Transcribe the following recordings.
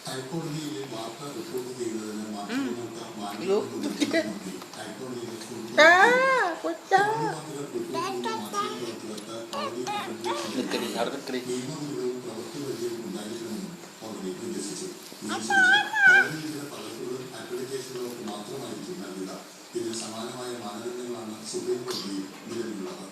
ഹൈക്കോടതിയിലെ വാർത്ത റിപ്പോർട്ട് ചെയ്തതിന് മാധ്യമങ്ങൾക്ക് നിയമനിലവും പ്രവൃത്തിപരിചയം ഉണ്ടായിരിക്കണമെന്നും കോടതി നിർദ്ദേശിച്ചു. കോടതിയുടെ പകർപ്പുകളും ആപ്ലിക്കേഷനുകൾക്ക് മാത്രമായിരിക്കും നൽകുക. ഇതിന് സമാനമായ മാനദണ്ഡങ്ങളാണ് സുപ്രീം കോടതിയിൽ നിലവിലുള്ളത്.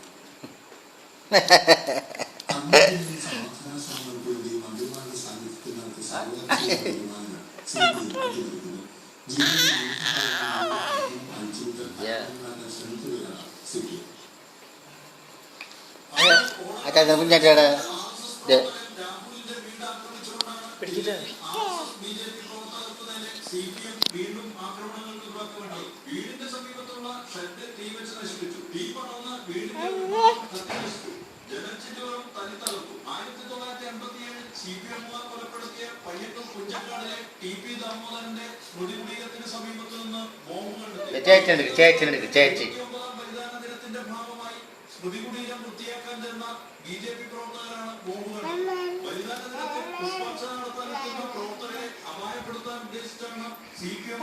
സമാധാന ശ്രമങ്ങൾക്ക് വേണ്ടി മന്ത്രിമാരുടെ സാന്നിധ്യത്തിൽ നടത്തിയ സാവകാശ തീരുമാനങ്ങൾ ശ്രമിക്കുകയാണ് സിപിഎം. വീണ്ടും ആക്രമണങ്ങൾക്ക് തുടക്കമിട്ടു. വീടിന്റെ സമീപത്തുള്ള ഷെഡ് തീവച്ച് നശിപ്പിച്ചു. തീ പടർന്ന് വീടിന്റെ ജനച്ചിറ്റുകളും തല്ലി തകർത്തു. 1987 സിപിഎമ്മുകാർ കൊലപ്പെടുത്തിയ പയ്യന്നൂർ കുഞ്ചക്കാടിലെ ടി.പി. ദാമോദരന്റെ സ്മൃതി കുടീരത്തിന് സമീപത്തു നിന്ന് ബോംബ് കണ്ടെത്തി. ബലിദാന ദിനത്തിന്റെ ഭാഗമായി സ്മൃതി കുടീരം വൃത്തിയാക്കാൻ ചെന്ന ബി.ജെ.പി. പ്രവർത്തകരാണ് ബോംബ് കണ്ടത്. ബലിദാന ദിനത്തിൽ പുഷ്പാർച്ചന നടത്താനെത്തുന്ന പ്രവർത്തകരെ അപായപ്പെടുത്താൻ ഉദ്ദേശിച്ചാണ് സിപിഎം